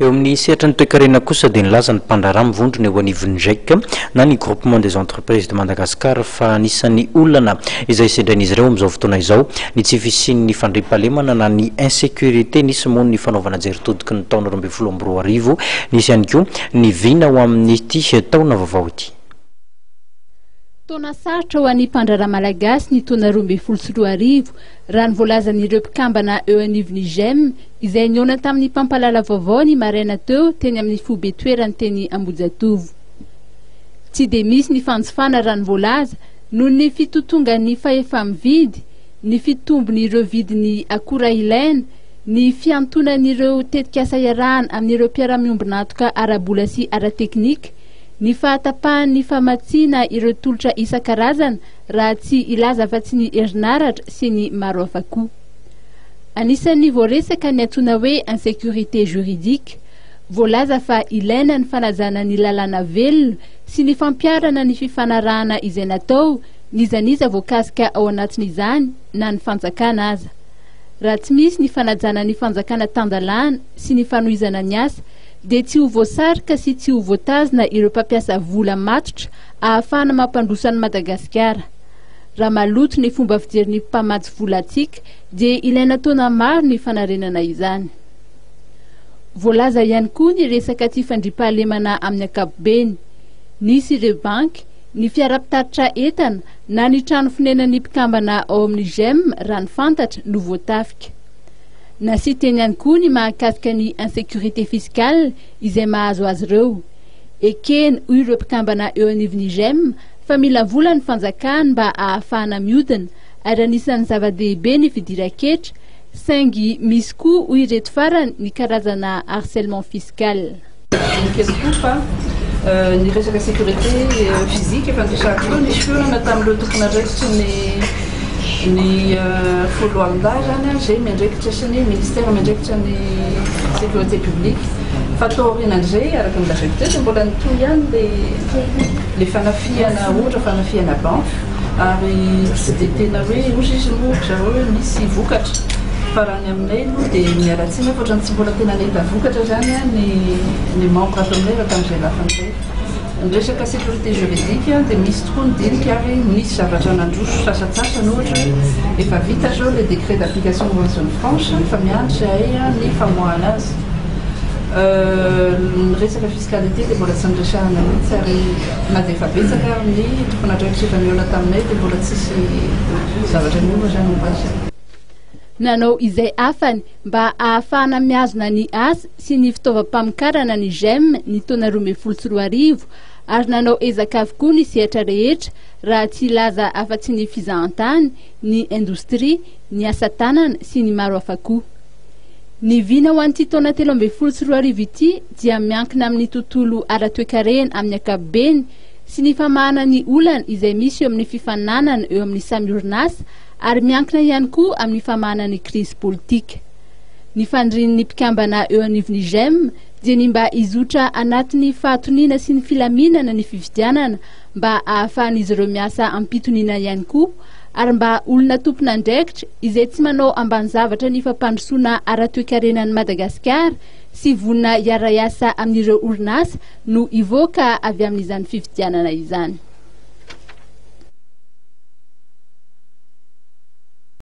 Eo amin'ny sehatra ny toe-karena kosa dia nilaza ny mpandraharaha mivondrona eo anivon'ny JEC na ny groupement des entreprises de Madagascar fa anisan'ny olana izay sendrain'izy ireo amin'izao fotoana izao ny tsy fisian'ny fandriampahalemana na ny insécurité nisy moa ny fanaovana jeritodiky ny taona 2024 nisy ihany koa ny vina ho amin'ity taona vaovao ity. Taona sarotra ho an'ny mpandraharaha malagasy ny taona 2024 raha ny voalazan'ireo mpikambana eo anivon'ny GEM izay niona tamin'ny mpampalala vaovao ny maraina teo teny amin'ny fobe toerany teny Ambojatovo. Tsy dia misy ny fanjifana raha ny voalaza noho ny fitotongan'ny fahefa-mividy, ny fitombon'ireo vidiny akora ilaina, ny fiantonan'ireo tetikasa iarahana amin'ireo mpiara-miombona atoka ara-bola sy ara-teknika, ny fahatapahan'ny famatsiana ireo tolotra isan-karazana raha tsy ilaza fa-tsy ny herinaratra sy ny maro hafa koa. Anisan'ny voaresaka ny antsoina hoe insécurité juridique, voalaza fa ilaina ny fanajana ny lalàna velona sy ny fampiarana ny fifanarahana izay natao nizaniza voakasika ao anatin'izany na ny fanjakana aza. Raha tsy misy ny fanajana ny fanjakana tandalana sy ny fanohizana ny asa dia tsy ho voasarika sy tsy ho voatazona ireo mpampiasa vola matotra ahafahana mampandrosa ny Madagasikara. Raha maloto ny fomba fijerin'ny mpamatsy vola atsika dia ilaina taona maro ny fanarenana izany. Voalaza ihany koa ny resaka tsy fandriampahalemana amin'ny ankapobeny. Nisy ireo banky, ny fiara-pitaritra entana na ny trano fonenan'ny mpikambana ao amin'ny GEM raha ny fantatra no voatafika. Nasiteny ihany koa ny mahakasika ny insécurité fiscale izay mahazo azy ireo. Ekeny hoy ireo mpikambana eo anivon'ny GEM fa mila vola ny fanjakana mba ahafahana miodina ary anisan'ny zava-dehibe ny fidira-ketra saingy misy koa hoy ireto farany ny karazana harcèlement fiscal. Ny resaka sécurité physique fampiasako nisy fiorana tamin'ireo tokony andraikitry ny folo ambin'ny zany zay miandraikitra sy ny ministère miandraikitra ny sécurité publique fa tao aorianan'izay araka ny lazaiko teto mbola nitoy ihany le fanafiana ohatra fanafiana banque ary tsy dia tena hoe ozy izy moa hoe misy vokatra fa raha ny aminay aloha dia miaratsina fa ohatrany tsy mbola tena nahita vokatra zany ny membre ato aminay raha tamin'izay lafan'izay. Ny resaka sécurité juridique dia misy tokoa ny dinika ary misy zavatra nandroso sasatsasany ohatra efa vita zao le décret d'application convention de France fa miandry zahay ny famoahana azy. Ny resaka fiscalité dia mbola tsy niresahana mihitsy ary na dia efa betsaka ny tokony andraikitra efa niona taminay dia mbola tsisy zavatra miova zany mbazy. Nanao izay afany mba ahafahana miazona ny asa sy ny fitaovam-pamokarana ny GEM ny taona 2024 ary nanao ezaka avokoa ny sehatra rehetra raha tsy ilaza afa-tsy ny fizahan-tany, ny indostria, ny asa tanana sy ny maro hafa koa. Ny vina ho an'ity taona 2024 ity dia miankina amin'ny tontolo ara-toe-karena amin'ny ankapobeny sy ny famahana ny olana izay misy eo amin'ny fifaninanana eo amin'ny samy orinasa ary miankina ihany koa amin'ny famahana ny crise politika. Ny fandrin'ny mpikambana eo anivon'ny GEM dia ny mba izotra anatin'ny fahatoniana sy ny filaminana ny fifidianana mba ahafahan'izy ireo miasa ampitoniana ihany koa ary mba olona tompona andraikitra izay tsy manao ambanizavatra ny fampandrosoana ara-toe-karenan'i Madagasikara sy vonina hiara-iasa amin'ireo orinasa no ivoaka avy amin'izany fifidianana izany.